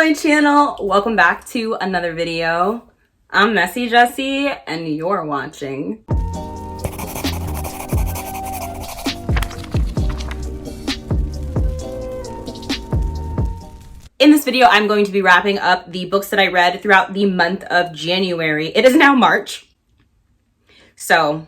my channel. Welcome back to another video. I'm Messy Jessie and you're watching. In this video, I'm going to be wrapping up the books that I read throughout the month of January. It is now March, so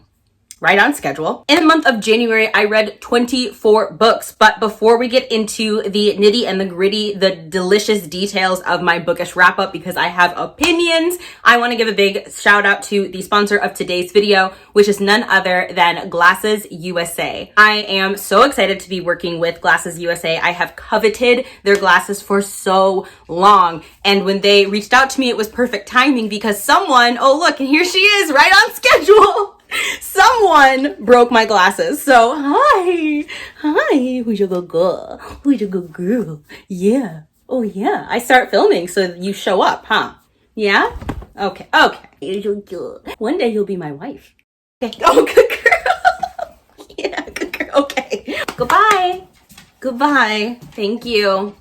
right on schedule. In the month of January, I read 24 books. But before we get into the nitty and the gritty, the delicious details of my bookish wrap up, because I have opinions, I want to give a big shout out to the sponsor of today's video, which is none other than Glasses USA. I am so excited to be working with Glasses USA. I have coveted their glasses for so long. And when they reached out to me, it was perfect timing because someone, oh look, and here she is right on schedule. Someone broke my glasses. So hi, who's your good girl? Who's your good girl? Yeah. Oh yeah. I start filming so you show up, huh? Yeah. Okay. One day you'll be my wife. Okay. Oh, good girl. Yeah, good girl. Okay. Goodbye. Thank you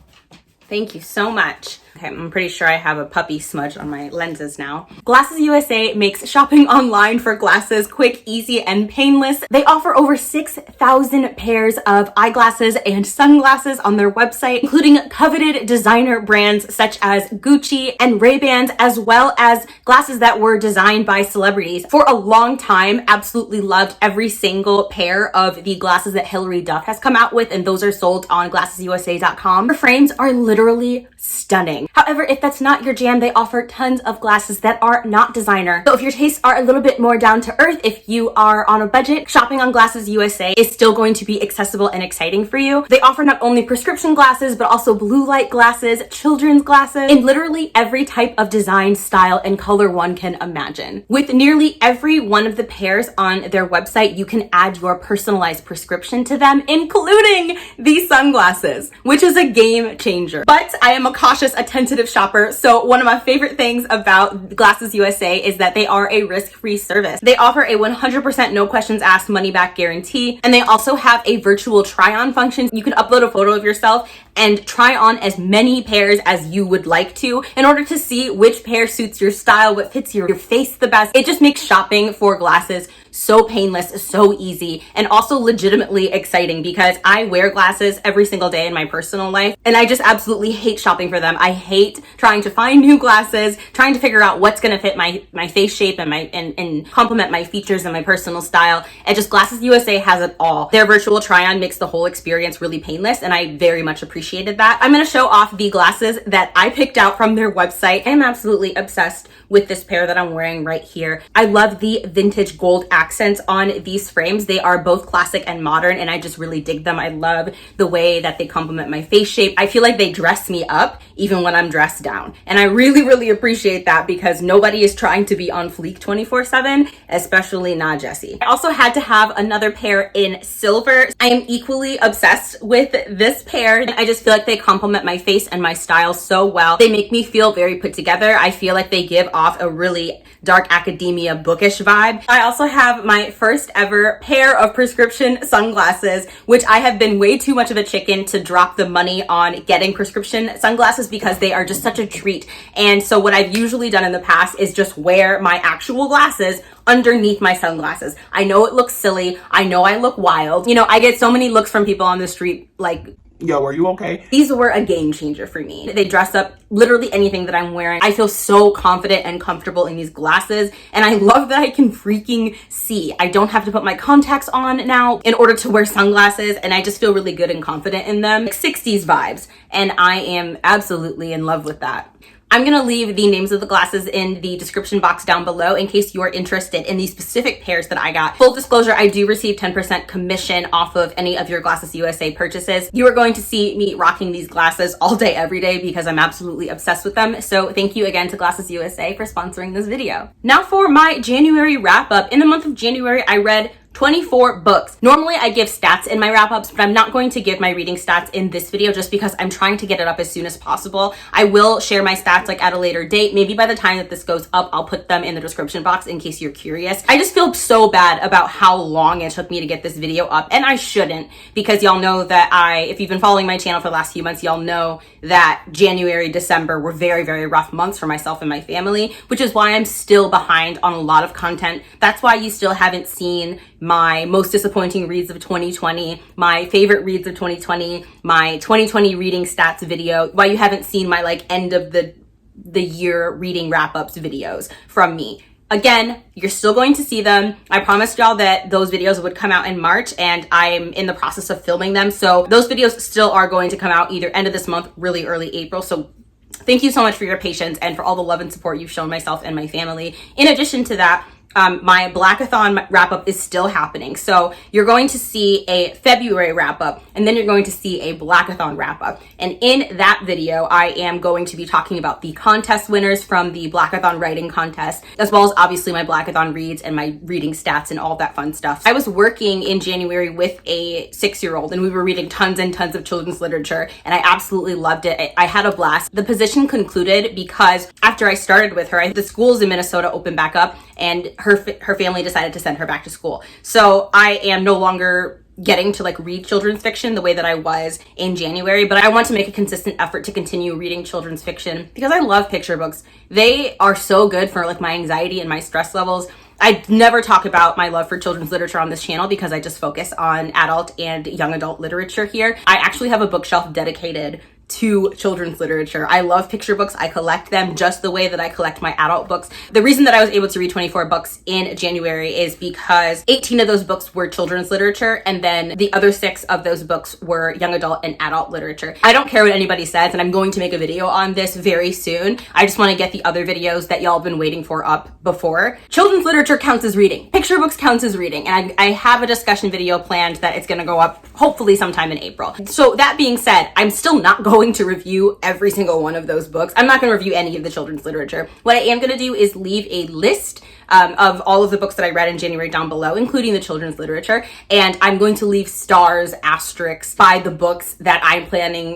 so much. Okay, I'm pretty sure I have a puppy smudge on my lenses now. Glasses USA makes shopping online for glasses quick, easy, and painless. They offer over 6,000 pairs of eyeglasses and sunglasses on their website, including coveted designer brands such as Gucci and Ray-Bans, as well as glasses that were designed by celebrities. For a long time, absolutely loved every single pair of the glasses that Hilary Duff has come out with, and those are sold on glassesusa.com. Their frames are literally stunning. However, if that's not your jam, they offer tons of glasses that are not designer. So if your tastes are a little bit more down to earth, if you are on a budget, shopping on Glasses USA is still going to be accessible and exciting for you. They offer not only prescription glasses, but also blue light glasses, children's glasses, and literally every type of design, style, and color one can imagine. With nearly every one of the pairs on their website, you can add your personalized prescription to them, including these sunglasses, which is a game changer. But I am a cautious, attentive shopper, so one of my favorite things about Glasses USA is that they are a risk-free service. They offer a 100% no questions asked money back guarantee, and they also have a virtual try-on function. You can upload a photo of yourself and try on as many pairs as you would like to in order to see which pair suits your style, what fits your face the best. It just makes shopping for glasses so painless, so easy, and also legitimately exciting because I wear glasses every single day in my personal life, and I just absolutely hate shopping for them. I hate trying to find new glasses, trying to figure out what's gonna fit my face shape and complement my features and my personal style. And just Glasses USA has it all. Their virtual try-on makes the whole experience really painless, and I very much appreciated that. I'm gonna show off the glasses that I picked out from their website. I am absolutely obsessed with this pair that I'm wearing right here. I love the vintage gold accents on these frames. They are both classic and modern, and I just really dig them. I love the way that they complement my face shape. I feel like they dress me up even when I'm dressed down. And I really appreciate that because nobody is trying to be on fleek 24/7, especially not Jessie. I also had to have another pair in silver. I am equally obsessed with this pair. I just feel like they complement my face and my style so well. They make me feel very put together. I feel like they give off a really dark academia bookish vibe. I also have my first ever pair of prescription sunglasses, which I have been way too much of a chicken to drop the money on getting prescription sunglasses because they are just such a treat. And so what I've usually done in the past is just wear my actual glasses underneath my sunglasses. I know it looks silly. I know I look wild. You know, I get so many looks from people on the street like, yo, are you okay? These were a game changer for me. They dress up literally anything that I'm wearing. I feel so confident and comfortable in these glasses, and I love that I can freaking see. I don't have to put my contacts on now in order to wear sunglasses, and I just feel really good and confident in them. Like 60s vibes, and I am absolutely in love with that. I'm gonna leave the names of the glasses in the description box down below in case you're interested in the specific pairs that I got. Full disclosure, I do receive 10% commission off of any of your Glasses USA purchases. You are going to see me rocking these glasses all day, every day because I'm absolutely obsessed with them. So thank you again to Glasses USA for sponsoring this video. Now for my January wrap up. In the month of January, I read 24 books. Normally I give stats in my wrap-ups, but I'm not going to give my reading stats in this video just because I'm trying to get it up as soon as possible. I will share my stats like at a later date. Maybe by the time that this goes up, I'll put them in the description box in case you're curious. I just feel so bad about how long it took me to get this video up, and I shouldn't, because y'all know that if you've been following my channel for the last few months, y'all know that January, December were very, very rough months for myself and my family, which is why I'm still behind on a lot of content. That's why you still haven't seen my most disappointing reads of 2020, my favorite reads of 2020, my 2020 reading stats video, why you haven't seen my like end of the year reading wrap-ups videos from me. Again, you're still going to see them. I promised y'all that those videos would come out in March, and I'm in the process of filming them. So those videos still are going to come out either end of this month, really early April. So thank you so much for your patience and for all the love and support you've shown myself and my family. In addition to that, my Blackathon wrap-up is still happening. So you're going to see a February wrap-up, and then you're going to see a Blackathon wrap-up. And in that video, I am going to be talking about the contest winners from the Blackathon writing contest, as well as obviously my Blackathon reads and my reading stats and all that fun stuff. I was working in January with a 6-year-old, and we were reading tons and tons of children's literature, and I absolutely loved it. I had a blast. The position concluded because after I started with her, the schools in Minnesota opened back up, and her family decided to send her back to school. So I am no longer getting to like read children's fiction the way that I was in January, but I want to make a consistent effort to continue reading children's fiction because I love picture books. They are so good for like my anxiety and my stress levels. I never talk about my love for children's literature on this channel because I just focus on adult and young adult literature here. I actually have a bookshelf dedicated to children's literature. I love picture books. I collect them just the way that I collect my adult books. The reason that I was able to read 24 books in January is because 18 of those books were children's literature, and then the other 6 of those books were young adult and adult literature. I don't care what anybody says, and I'm going to make a video on this very soon. I just want to get the other videos that y'all have been waiting for up before. Children's literature counts as reading. Picture books counts as reading, and I have a discussion video planned that it's going to go up hopefully sometime in April. So that being said, I'm still not going to review every single one of those books. I'm not going to review any of the children's literature. What I am going to do is leave a list of all of the books that I read in January down below, including the children's literature, and I'm going to leave stars, asterisks by the books that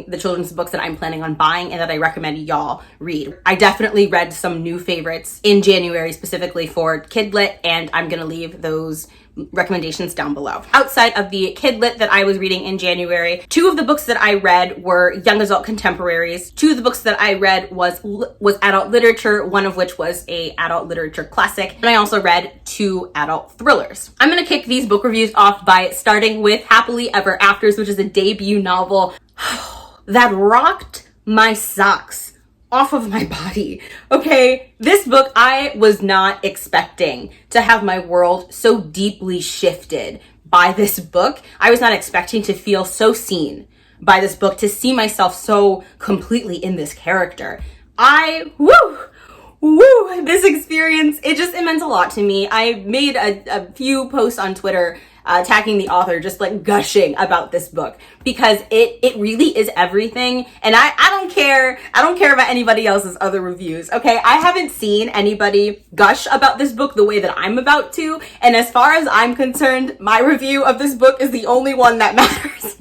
the children's books that I'm planning on buying and that I recommend y'all read. I definitely read some new favorites in January specifically for Kidlit, and I'm going to leave those recommendations down below. Outside of the Kidlit that I was reading in January, 2 of the books that I read were young adult contemporaries. 2 of the books that I read was adult literature, one of which was a adult literature classic, and I also read 2 adult thrillers. I'm gonna kick these book reviews off by starting with Happily Ever Afters, which is a debut novel that rocked my socks off of my body. Okay, this book, I was not expecting to have my world so deeply shifted by this book. I was not expecting to feel so seen by this book, to see myself so completely in this character. This experience, it meant a lot to me. I made a few posts on Twitter tagging the author, just like gushing about this book because it really is everything. And I don't care about anybody else's other reviews. Okay, I haven't seen anybody gush about this book the way that I'm about to, and as far as I'm concerned, my review of this book is the only one that matters.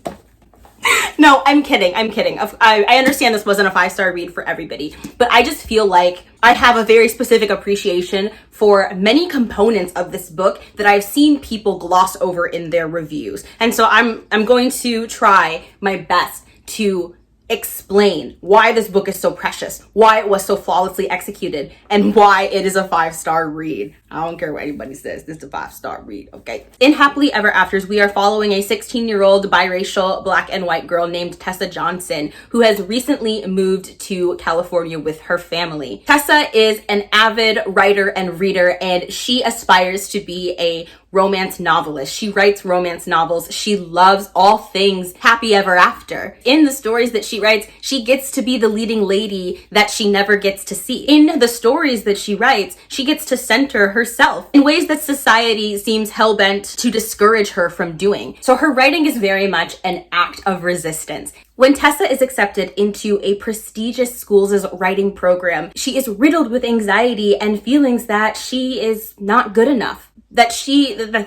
No, I'm kidding. I understand this wasn't a 5-star read for everybody, but I just feel like I have a very specific appreciation for many components of this book that I've seen people gloss over in their reviews. And so I'm going to try my best to explain why this book is so precious, why it was so flawlessly executed, and why it is a 5-star read. I don't care what anybody says, this is a 5-star read, okay? In Happily Ever Afters, we are following a 16-year-old biracial black and white girl named Tessa Johnson, who has recently moved to California with her family. Tessa is an avid writer and reader, and she aspires to be a romance novelist. She writes romance novels. She loves all things happy ever after. In the stories that she writes, she gets to be the leading lady that she never gets to see. In the stories that she writes, she gets to center herself in ways that society seems hell-bent to discourage her from doing. So her writing is very much an act of resistance. When Tessa is accepted into a prestigious school's writing program, she is riddled with anxiety and feelings that she is not good enough. that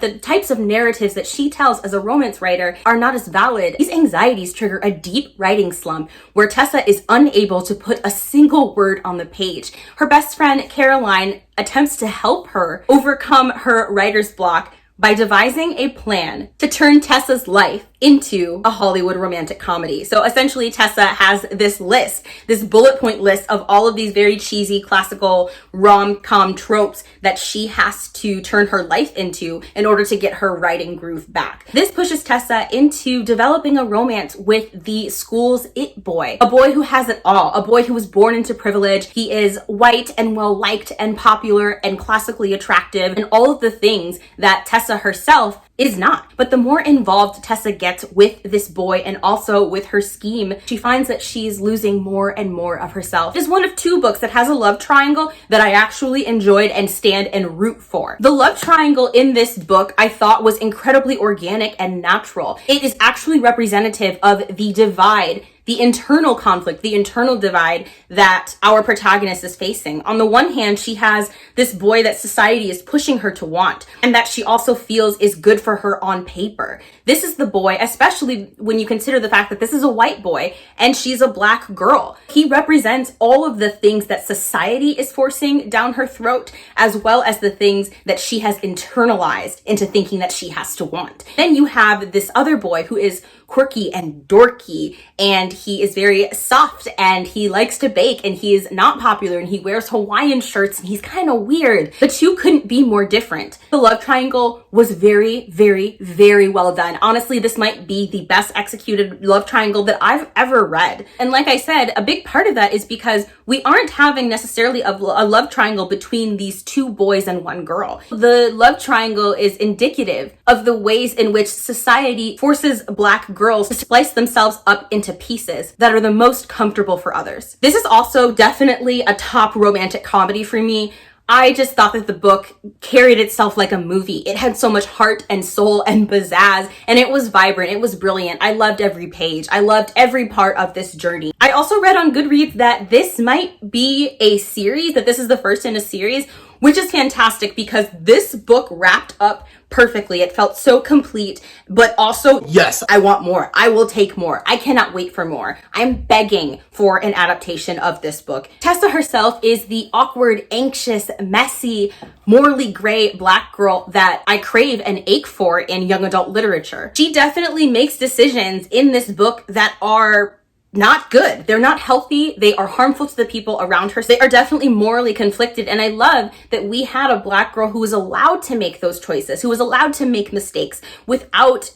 the types of narratives that she tells as a romance writer are not as valid. These anxieties trigger a deep writing slump where Tessa is unable to put a single word on the page. Her best friend, Caroline, attempts to help her overcome her writer's block by devising a plan to turn Tessa's life into a Hollywood romantic comedy. So essentially Tessa has this list, this bullet point list of all of these very cheesy classical rom-com tropes that she has to turn her life into in order to get her writing groove back. This pushes Tessa into developing a romance with the school's it boy, a boy who has it all, a boy who was born into privilege. He is white and well-liked and popular and classically attractive and all of the things that Tessa herself is not. But the more involved Tessa gets with this boy and also with her scheme, she finds that she's losing more and more of herself. It is one of 2 books that has a love triangle that I actually enjoyed and stand and root for. The love triangle in this book I thought was incredibly organic and natural. It is actually representative of the divide, the internal conflict, the internal divide that our protagonist is facing. On the one hand, she has this boy that society is pushing her to want and that she also feels is good for her on paper. This is the boy, especially when you consider the fact that this is a white boy and she's a black girl. He represents all of the things that society is forcing down her throat, as well as the things that she has internalized into thinking that she has to want. Then you have this other boy who is quirky and dorky, and he is very soft and he likes to bake and he is not popular and he wears Hawaiian shirts and he's kind of weird. The 2 couldn't be more different. The love triangle was very, very, very well done. Honestly, this might be the best executed love triangle that I've ever read. And like I said, a big part of that is because we aren't having necessarily a love triangle between these 2 boys and 1 girl. The love triangle is indicative of the ways in which society forces black girls to slice themselves up into pieces that are the most comfortable for others. This is also definitely a top romantic comedy for me. I just thought that the book carried itself like a movie. It had so much heart and soul and pizzazz, and it was vibrant. It was brilliant. I loved every page. I loved every part of this journey. I also read on Goodreads that this might be a series, that this is the first in a series, which is fantastic because this book wrapped up perfectly. It felt so complete, but also, yes, I want more. I will take more. I cannot wait for more. I'm begging for an adaptation of this book. Tessa herself is the awkward, anxious, messy, morally gray black girl that I crave and ache for in young adult literature. She definitely makes decisions in this book that are not good. They're not healthy. They are harmful to the people around her. So they are definitely morally conflicted. And I love that we had a black girl who was allowed to make those choices, who was allowed to make mistakes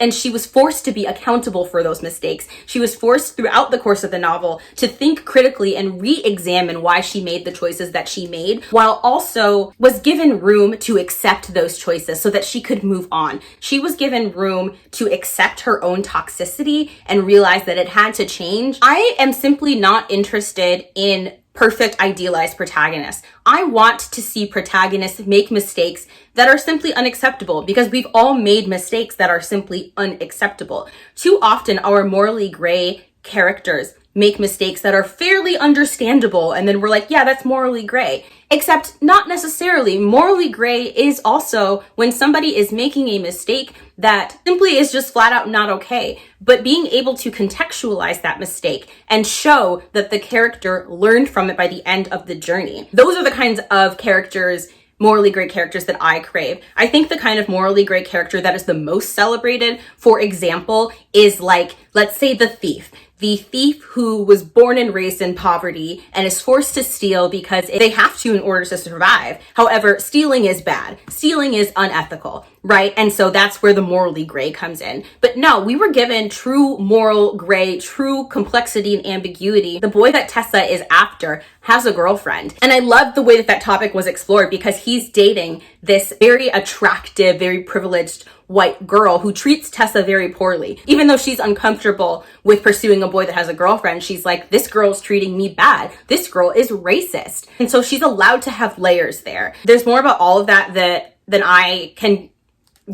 and she was forced to be accountable for those mistakes. She was forced throughout the course of the novel to think critically and re-examine why she made the choices that she made, while also was given room to accept those choices so that she could move on. She was given room to accept her own toxicity and realize that it had to change. I am simply not interested in perfect idealized protagonists. I want to see protagonists make mistakes that are simply unacceptable because we've all made mistakes that are simply unacceptable. Too often our morally gray characters make mistakes that are fairly understandable and then we're like, yeah, that's morally gray. Except not necessarily. Morally gray is also when somebody is making a mistake that simply is just flat out not okay, but being able to contextualize that mistake and show that the character learned from it by the end of the journey. Those are the kinds of characters, morally gray characters, that I crave. I think the kind of morally gray character that is the most celebrated, for example, is like, let's say the thief. The thief who was born and raised in poverty and is forced to steal because they have to in order to survive. However, stealing is bad. Stealing is unethical, right? And so that's where the morally gray comes in. But no, we were given true moral gray, true complexity and ambiguity. The boy that Tessa is after has a girlfriend. And I love the way that that topic was explored because he's dating this very attractive, very privileged white girl who treats Tessa very poorly. Even though she's uncomfortable with pursuing a boy that has a girlfriend, she's like, this girl's treating me bad. This girl is racist. And so she's allowed to have layers there. There's more about all of that than I can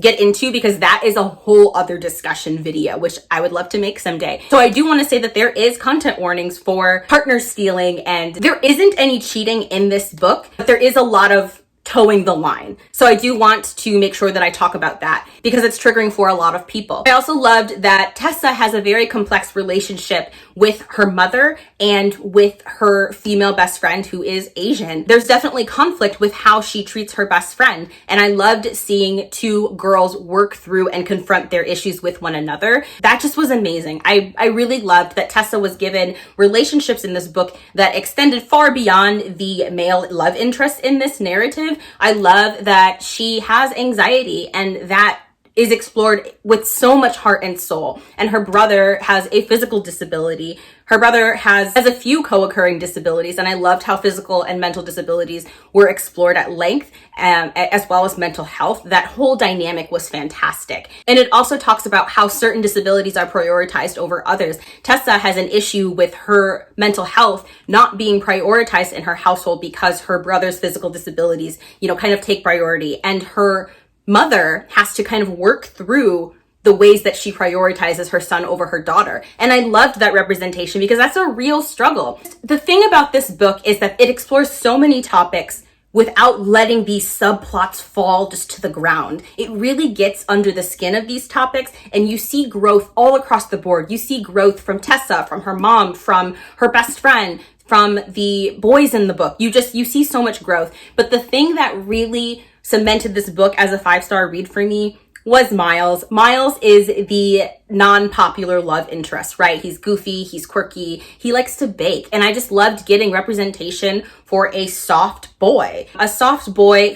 get into because that is a whole other discussion video, which I would love to make someday. So I do want to say that there is content warnings for partner stealing and there isn't any cheating in this book, but there is a lot of towing the line. So I do want to make sure that I talk about that because it's triggering for a lot of people. I also loved that Tessa has a very complex relationship with her mother and with her female best friend who is Asian. There's definitely conflict with how she treats her best friend. And I loved seeing two girls work through and confront their issues with one another. That just was amazing. I really loved that Tessa was given relationships in this book that extended far beyond the male love interest in this narrative. I love that she has anxiety and that is explored with so much heart and soul. And her brother has a physical disability. Her brother has a few co-occurring disabilities. And I loved how physical and mental disabilities were explored at length, as well as mental health. That whole dynamic was fantastic. And it also talks about how certain disabilities are prioritized over others. Tessa has an issue with her mental health not being prioritized in her household because her brother's physical disabilities, kind of take priority. And her mother has to kind of work through the ways that she prioritizes her son over her daughter. And I loved that representation because that's a real struggle. The thing about this book is that it explores so many topics without letting these subplots fall just to the ground. It really gets under the skin of these topics, and you see growth all across the board. You see growth from Tessa, from her mom, from her best friend, from the boys in the book. You see so much growth. But the thing that really cemented this book as a 5-star read for me was Miles. Miles is the non-popular love interest, right? He's goofy, he's quirky, he likes to bake. And I just loved getting representation for a soft boy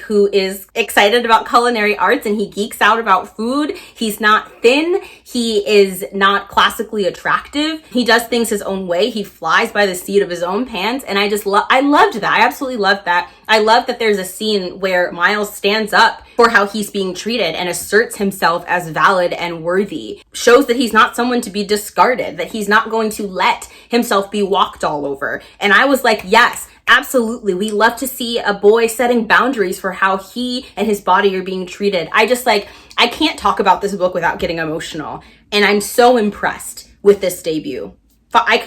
who is excited about culinary arts and he geeks out about food. He's not thin. He is not classically attractive. He does things his own way. He flies by the seat of his own pants. And I loved that. I absolutely loved that. I love that there's a scene where Miles stands up for how he's being treated and asserts himself as valid and worthy. Shows that he's not someone to be discarded, that he's not going to let himself be walked all over. And I was like, yes, absolutely. We love to see a boy setting boundaries for how he and his body are being treated. I can't talk about this book without getting emotional. And I'm so impressed with this debut. I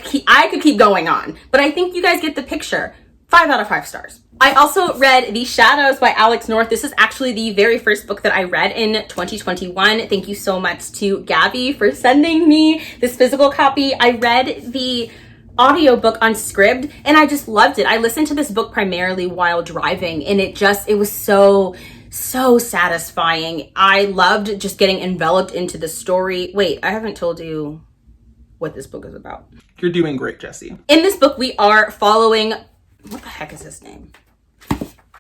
could keep going on, but I think you guys get the picture. 5 out of 5 stars. I also read The Shadows by Alex North. This is actually the very first book that I read in 2021. Thank you so much to Gabby for sending me this physical copy. I read the audiobook on Scribd and I just loved it. I listened to this book primarily while driving and it was so satisfying. I loved just getting enveloped into the story. Wait, I haven't told you what this book is about. You're doing great, Jessie. In this book, we are following... What the heck is his name?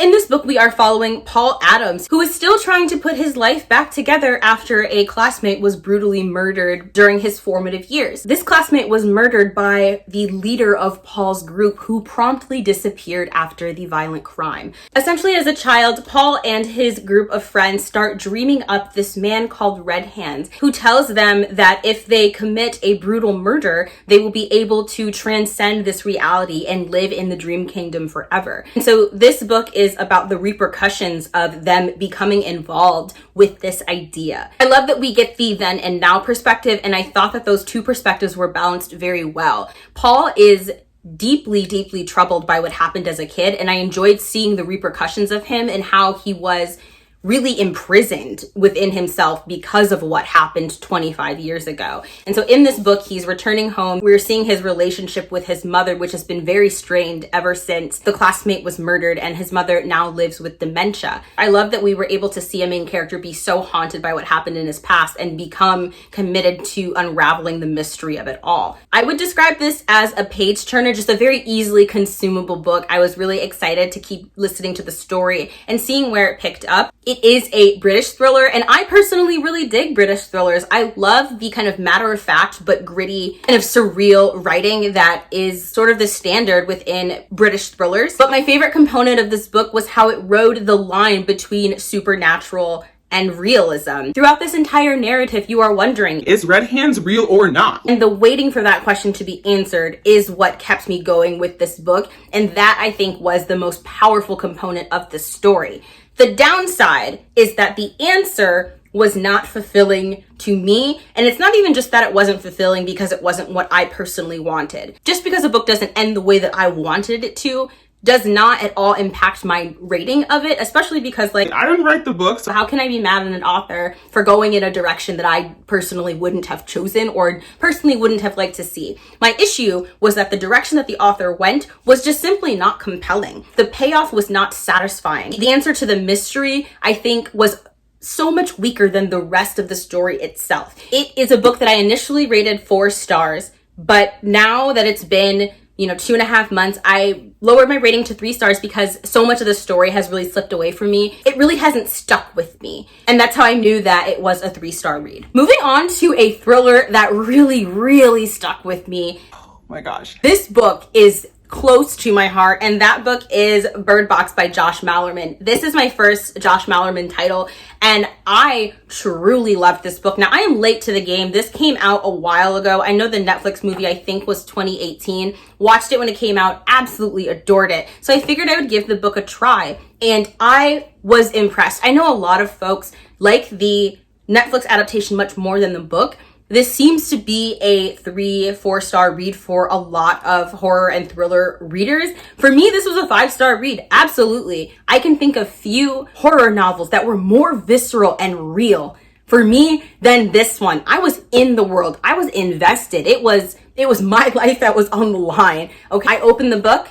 In this book, we are following Paul Adams, who is still trying to put his life back together after a classmate was brutally murdered during his formative years. This classmate was murdered by the leader of Paul's group, who promptly disappeared after the violent crime. Essentially, as a child, Paul and his group of friends start dreaming up this man called Red Hands, who tells them that if they commit a brutal murder, they will be able to transcend this reality and live in the dream kingdom forever. And so this book is about the repercussions of them becoming involved with this idea. I love that we get the then and now perspective, and I thought that those two perspectives were balanced very well. Paul is deeply troubled by what happened as a kid, and I enjoyed seeing the repercussions of him and how he was really imprisoned within himself because of what happened 25 years ago. And so in this book, he's returning home. We're seeing his relationship with his mother, which has been very strained ever since the classmate was murdered, and his mother now lives with dementia. I love that we were able to see a main character be so haunted by what happened in his past and become committed to unraveling the mystery of it all. I would describe this as a page turner, just a very easily consumable book. I was really excited to keep listening to the story and seeing where it picked up. It is a British thriller, and I personally really dig British thrillers. I love the kind of matter-of-fact but gritty kind of surreal writing that is sort of the standard within British thrillers. But my favorite component of this book was how it rode the line between supernatural and realism. Throughout this entire narrative, you are wondering, is Red Hands real or not? And the waiting for that question to be answered is what kept me going with this book. And that, I think, was the most powerful component of the story. The downside is that the answer was not fulfilling to me. And it's not even just that it wasn't fulfilling because it wasn't what I personally wanted. Just because a book doesn't end the way that I wanted it to does not at all impact my rating of it, especially because, like, I didn't write the book, so how can I be mad at an author for going in a direction that I personally wouldn't have chosen or personally wouldn't have liked to see? My issue was that the direction that the author went was just simply not compelling. The payoff was not satisfying. The answer to the mystery, I think, was so much weaker than the rest of the story itself. It is a book that I initially rated 4 stars, but now that it's been 2.5 months, I lowered my rating to 3 stars because so much of the story has really slipped away from me. It really hasn't stuck with me. And that's how I knew that it was a 3-star read. Moving on to a thriller that really, really stuck with me. oh my gosh. This book is close to my heart, and that book is Bird Box by Josh Malerman. This is my first Josh Malerman title, and I truly loved this book. Now, I am late to the game. This came out a while ago. I know the Netflix movie, I think, was 2018. Watched it when it came out, absolutely adored it. So I figured I would give the book a try, and I was impressed. I know a lot of folks like the Netflix adaptation much more than the book. This seems to be a 3-4-star read for a lot of horror and thriller readers. For me, this was a 5-star read. Absolutely. I can think of few horror novels that were more visceral and real for me than this one. I was in the world. I was invested. It was my life that was on the line. Okay. I opened the book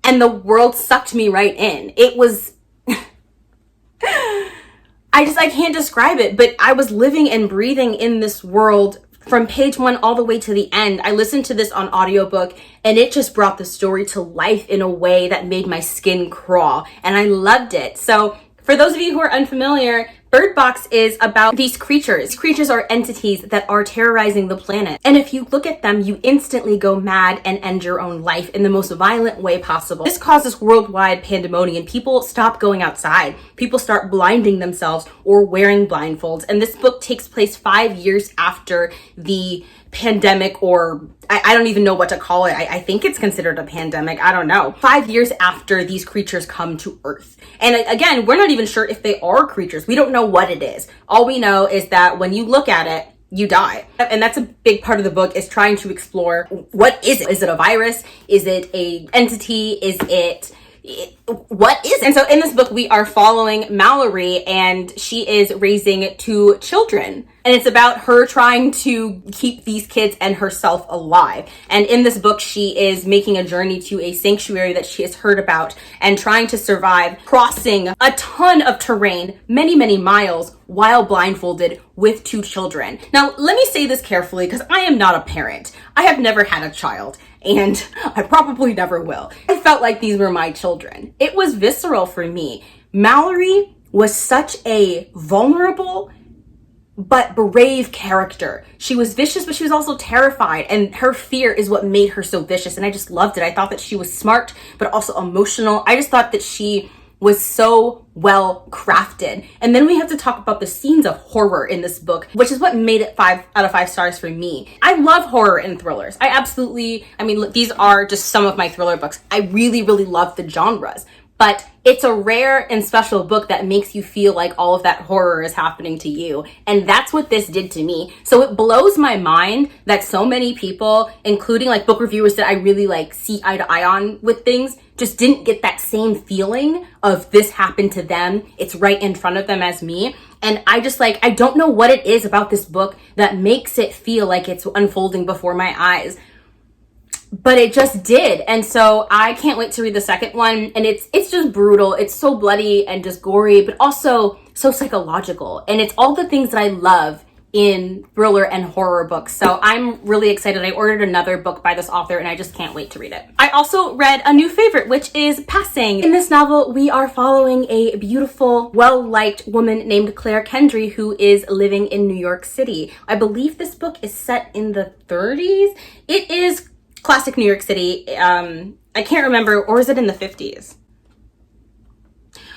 and the world sucked me right in. It was I can't describe it, but I was living and breathing in this world from page 1 all the way to the end. I listened to this on audiobook and it just brought the story to life in a way that made my skin crawl, and I loved it. So for those of you who are unfamiliar, Bird Box is about these creatures. Creatures are entities that are terrorizing the planet. And if you look at them, you instantly go mad and end your own life in the most violent way possible. This causes worldwide pandemonium. People stop going outside. People start blinding themselves or wearing blindfolds. And this book takes place 5 years after the pandemic, or I don't even know what to call it. I think it's considered a pandemic. I don't know. 5 years after these creatures come to Earth. And again, we're not even sure if they are creatures. We don't know what it is. All we know is that when you look at it, you die. And that's a big part of the book, is trying to explore, what is it? Is it a virus? Is it a entity? Is it what is it? And so in this book, we are following Mallory, and she is raising 2 children. And it's about her trying to keep these kids and herself alive. And in this book, she is making a journey to a sanctuary that she has heard about and trying to survive, crossing a ton of terrain, many, many miles, while blindfolded with 2 children. Now, let me say this carefully, because I am not a parent. I have never had a child, and I probably never will. I felt like these were my children. It was visceral for me. Mallory was such a vulnerable but brave character. She was vicious, but she was also terrified, and her fear is what made her so vicious, and I just loved it. I thought that she was smart, but also emotional. I just thought that she was so well crafted. And then we have to talk about the scenes of horror in this book, which is what made it 5 out of 5 stars for me. I love horror and thrillers. These are just some of my thriller books. I really, really love the genres. But it's a rare and special book that makes you feel like all of that horror is happening to you. And that's what this did to me. So it blows my mind that so many people, including like book reviewers that I really like see eye to eye on with things, just didn't get that same feeling of this happened to them. It's right in front of them as me. And I don't know what it is about this book that makes it feel like it's unfolding before my eyes. But it just did. And so I can't wait to read the second one. And it's just brutal. It's so bloody and just gory, but also so psychological. And it's all the things that I love in thriller and horror books. So I'm really excited. I ordered another book by this author and I just can't wait to read it. I also read a new favorite, which is Passing. In this novel, we are following a beautiful, well-liked woman named Claire Kendry who is living in New York City. I believe this book is set in the 30s. It is classic New York City. I can't remember, or is it in the 50s?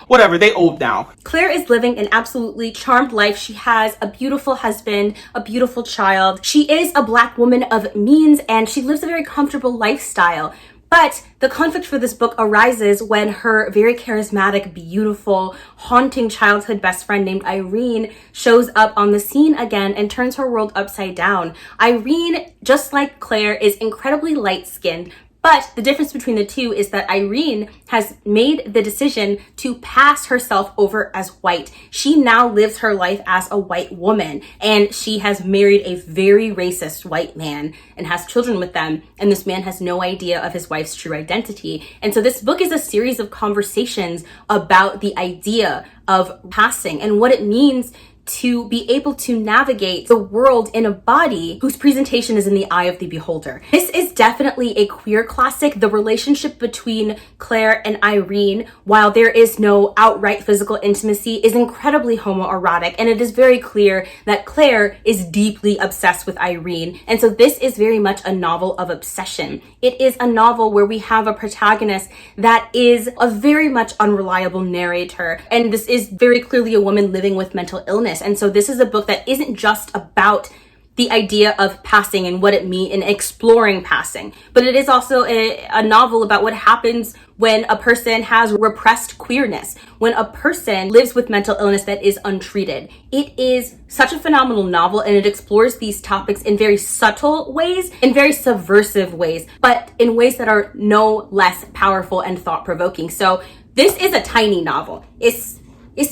Whatever, they old now. Claire is living an absolutely charmed life. She has a beautiful husband, a beautiful child. She is a Black woman of means, and she lives a very comfortable lifestyle. But the conflict for this book arises when her very charismatic, beautiful, haunting childhood best friend named Irene shows up on the scene again and turns her world upside down. Irene, just like Claire, is incredibly light-skinned, But the difference between the two is that Irene has made the decision to pass herself over as white. She now lives her life as a white woman, and she has married a very racist white man and has children with them. And this man has no idea of his wife's true identity. And so this book is a series of conversations about the idea of passing and what it means to be able to navigate the world in a body whose presentation is in the eye of the beholder. This is definitely a queer classic. The relationship between Claire and Irene, while there is no outright physical intimacy, is incredibly homoerotic, and it is very clear that Claire is deeply obsessed with Irene. And so this is very much a novel of obsession. It is a novel where we have a protagonist that is a very much unreliable narrator, and this is very clearly a woman living with mental illness. And so this is a book that isn't just about the idea of passing and what it means and exploring passing, but it is also a novel about what happens when a person has repressed queerness, when a person lives with mental illness that is untreated. It is such a phenomenal novel, and it explores these topics in very subtle ways, in very subversive ways, but in ways that are no less powerful and thought-provoking. So this is a tiny novel. It's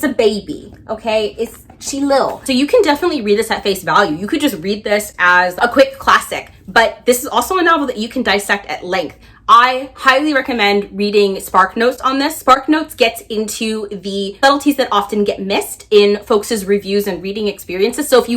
a baby, okay? She little. So you can definitely read this at face value. You could just read this as a quick classic, but this is also a novel that you can dissect at length. I highly recommend reading Spark Notes on this. Spark Notes gets into the subtleties that often get missed in folks' reviews and reading experiences. So if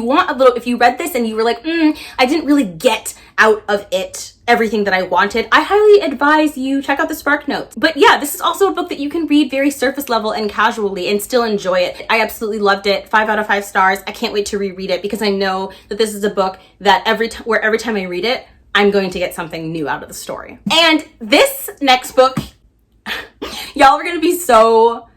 you read this and you were like, I didn't really get out of it everything that I wanted, I highly advise you check out the Spark Notes. But yeah, this is also a book that you can read very surface level and casually and still enjoy it. I absolutely loved it. 5 out of 5 stars. I can't wait to reread it because I know that this is a book that every time I read it, I'm going to get something new out of the story. And this next book, y'all are gonna be so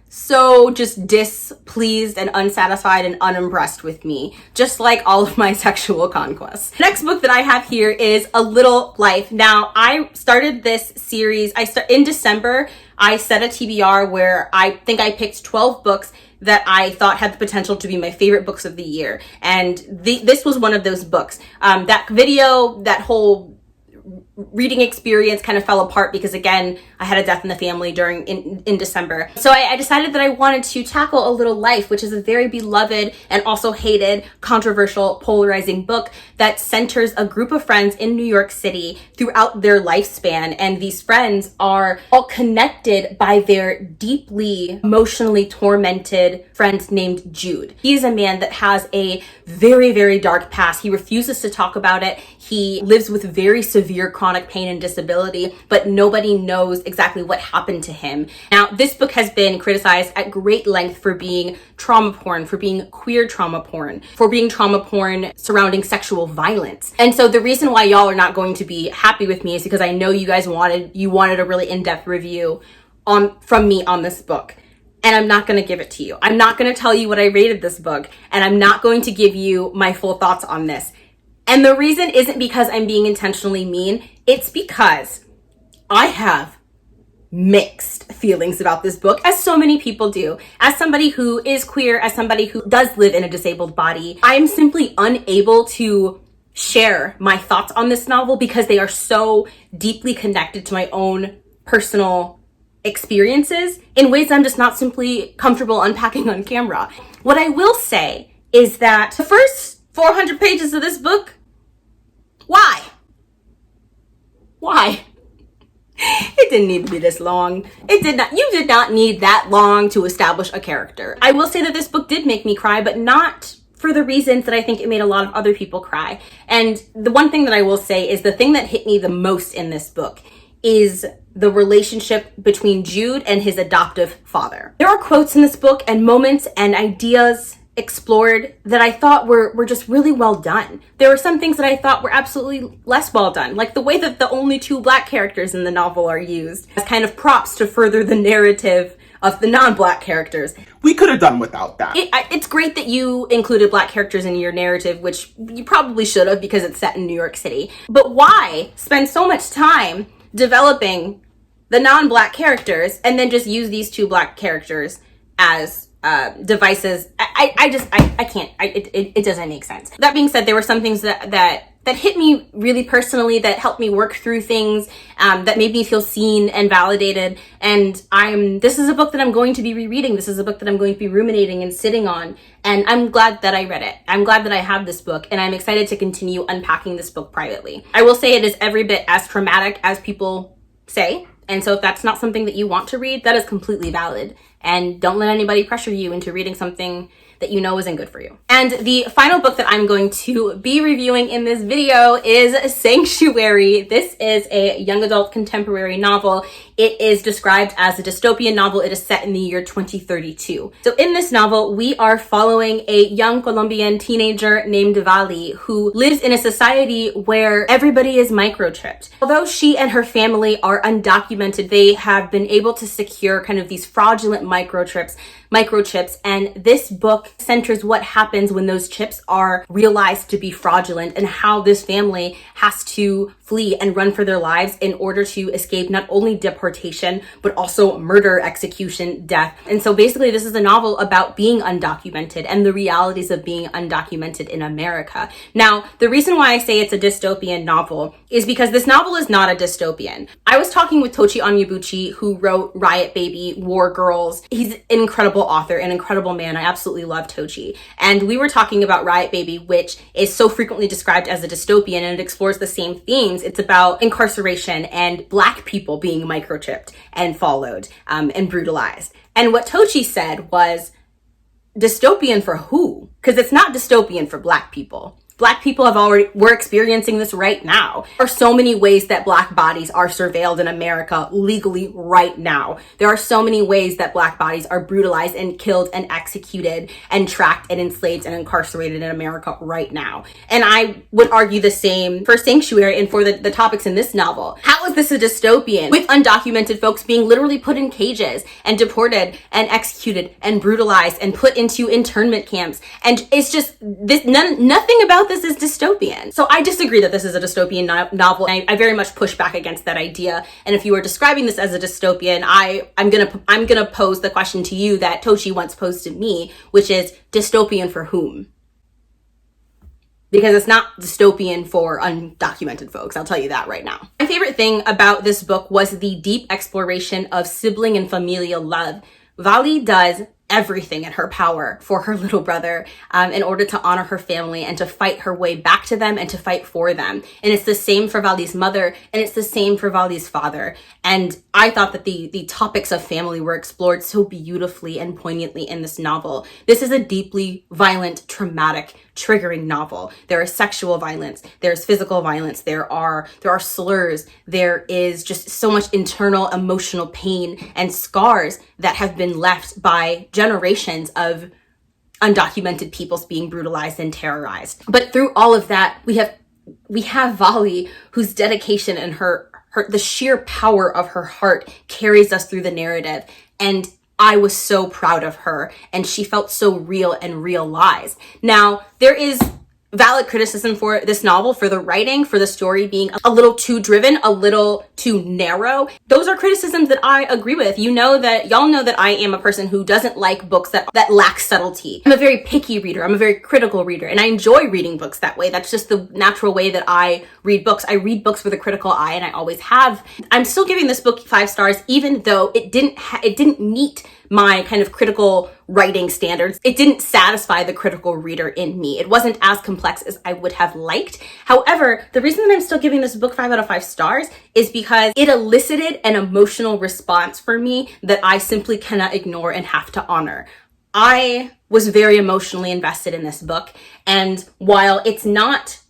just displeased and unsatisfied and unimpressed with me, just like all of my sexual conquests. The next book that I have here is A Little Life. Now, I started this series, in December, I set a TBR where I think I picked 12 books that I thought had the potential to be my favorite books of the year. And this was one of those books. That video, that whole reading experience kind of fell apart because, again, I had a death in the family in December. So I decided that I wanted to tackle A Little Life, which is a very beloved and also hated, controversial, polarizing book that centers a group of friends in New York City throughout their lifespan. And these friends are all connected by their deeply emotionally tormented friend named Jude. He is a man that has a very, very dark past. He refuses to talk about it. He lives with very severe chronic pain and disability, but nobody knows exactly what happened to him. Now, this book has been criticized at great length for being trauma porn, for being queer trauma porn, for being trauma porn surrounding sexual violence. And so the reason why y'all are not going to be happy with me is because I know you guys wanted a really in-depth review from me on this book. And I'm not going to give it to you. I'm not going to tell you what I rated this book, and I'm not going to give you my full thoughts on this. And the reason isn't because I'm being intentionally mean. It's because I have mixed feelings about this book, as so many people do. As somebody who is queer, as somebody who does live in a disabled body, I'm simply unable to share my thoughts on this novel because they are so deeply connected to my own personal experiences in ways I'm just not simply comfortable unpacking on camera. What I will say is that the first 400 pages of this book, why? It didn't need to be this long. You did not need that long to establish a character. I will say that this book did make me cry, but not for the reasons that I think it made a lot of other people cry. And the one thing that I will say is the thing that hit me the most in this book is the relationship between Jude and his adoptive father. There are quotes in this book and moments and ideas explored that I thought were just really well done. There were some things that I thought were absolutely less well done, like the way that the only 2 Black characters in the novel are used as kind of props to further the narrative of the non-Black characters. We could have done without that. It's great that you included Black characters in your narrative, which you probably should have because it's set in New York City. But why spend so much time developing the non-Black characters and then just use these 2 Black characters as devices? I can't. It doesn't make sense. That being said, there were some things that that hit me really personally, that helped me work through things, that made me feel seen and validated. And this is a book that I'm going to be rereading. This is a book that I'm going to be ruminating and sitting on. And I'm glad that I read it. I'm glad that I have this book, and I'm excited to continue unpacking this book privately. I will say it is every bit as traumatic as people say. And so if that's not something that you want to read, that is completely valid. And don't let anybody pressure you into reading something that you know isn't good for you. And the final book that I'm going to be reviewing in this video is Sanctuary. This is a young adult contemporary novel. It is described as a dystopian novel. It is set in the year 2032. So in this novel, we are following a young Colombian teenager named Vali who lives in a society where everybody is microchipped. Although she and her family are undocumented, they have been able to secure kind of these fraudulent microchips, and this book centers what happens when those chips are realized to be fraudulent and how this family has to flee and run for their lives in order to escape not only deportation, but also murder, execution, death. And so basically this is a novel about being undocumented and the realities of being undocumented in America. Now, the reason why I say it's a dystopian novel is because this novel is not a dystopian. I was talking with Tochi Onyebuchi, who wrote Riot Baby, War Girls. He's an incredible author, an incredible man. I absolutely love Tochi. And we were talking about Riot Baby, which is so frequently described as a dystopian, and it explores the same themes. It's about incarceration and Black people being microchipped and followed and brutalized. And what Tochi said was, dystopian for who? Because it's not dystopian for Black people. Black people we're experiencing this right now. There are so many ways that Black bodies are surveilled in America legally right now. There are so many ways that Black bodies are brutalized and killed and executed and tracked and enslaved and incarcerated in America right now. And I would argue the same for Sanctuary and for the topics in this novel. How is this a dystopian? With undocumented folks being literally put in cages and deported and executed and brutalized and put into internment camps. And it's just this, nothing about this is dystopian. So I disagree that this is a dystopian novel. I very much push back against that idea. And if you are describing this as a dystopian, I'm gonna pose the question to you that Tochi once posed to me, which is dystopian for whom? Because it's not dystopian for undocumented folks. I'll tell you that right now. My favorite thing about this book was the deep exploration of sibling and familial love. Vali does everything in her power for her little brother in order to honor her family and to fight her way back to them and to fight for them. And it's the same for Vali's mother, and it's the same for Vali's father. And I thought that the topics of family were explored so beautifully and poignantly in this novel. This is a deeply violent, traumatic, triggering novel. There is sexual violence, there's physical violence, there are slurs, there is just so much internal emotional pain and scars that have been left by generations of undocumented peoples being brutalized and terrorized. But through all of that, we have Vali, whose dedication and the sheer power of her heart carries us through the narrative. And I was so proud of her, and she felt so real and realized. Now, there is valid criticism for this novel, for the writing, for the story being a little too driven, a little too narrow. Those are criticisms that I agree with. Y'all know that I am a person who doesn't like books that lack subtlety. I'm a very picky reader. I'm a very critical reader, and I enjoy reading books that way. That's just the natural way that I read books. I read books with a critical eye, and I always have. I'm still giving this book 5 stars, even though it didn't meet my kind of critical writing standards. It didn't satisfy the critical reader in me. It wasn't as complex as I would have liked. However, the reason that I'm still giving this book 5 out of 5 stars is because it elicited an emotional response for me that I simply cannot ignore and have to honor. I was very emotionally invested in this book, and while it's not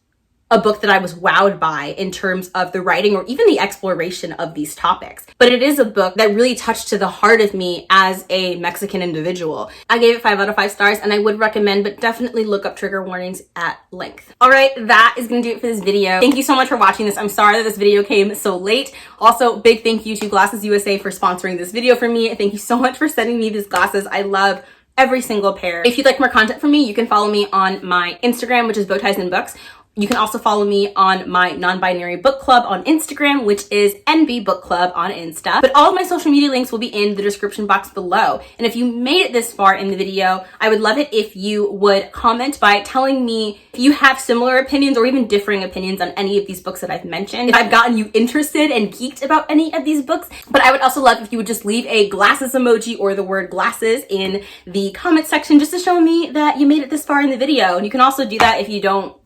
a book that I was wowed by in terms of the writing or even the exploration of these topics, but it is a book that really touched to the heart of me as a Mexican individual. I gave it 5 out of 5 stars, and I would recommend, but definitely look up trigger warnings at length. All right, that is gonna do it for this video. Thank you so much for watching this. I'm sorry that this video came so late. Also, big thank you to Glasses USA for sponsoring this video for me. Thank you so much for sending me these glasses. I love every single pair. If you'd like more content from me, you can follow me on my Instagram, which is bowtiesandbooks. You can also follow me on my non-binary book club on Instagram, which is NB Book Club on Insta. But all of my social media links will be in the description box below. And if you made it this far in the video, I would love it if you would comment by telling me if you have similar opinions or even differing opinions on any of these books that I've mentioned. If I've gotten you interested and geeked about any of these books. But I would also love if you would just leave a glasses emoji or the word glasses in the comment section just to show me that you made it this far in the video. And you can also do that if you don't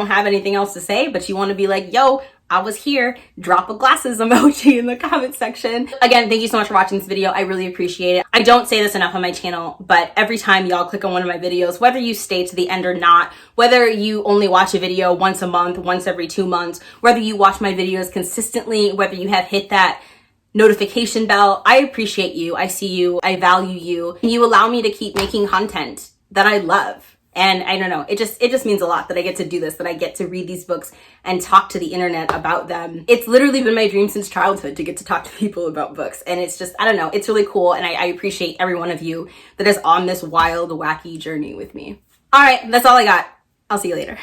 have anything else to say, but you want to be like, yo, I was here, drop a glasses emoji in the comment section. Again, thank you so much for watching this video. I really appreciate it. I don't say this enough on my channel, but every time y'all click on one of my videos, whether you stay to the end or not, whether you only watch a video once a month, once every 2 months, whether you watch my videos consistently, whether you have hit that notification bell, I appreciate you. I see you. I value you. And you allow me to keep making content that I love. And I don't know, it just means a lot that I get to do this, that I get to read these books and talk to the internet about them. It's literally been my dream since childhood to get to talk to people about books. And it's just, I don't know, it's really cool. And I appreciate every one of you that is on this wild, wacky journey with me. All right, that's all I got. I'll see you later.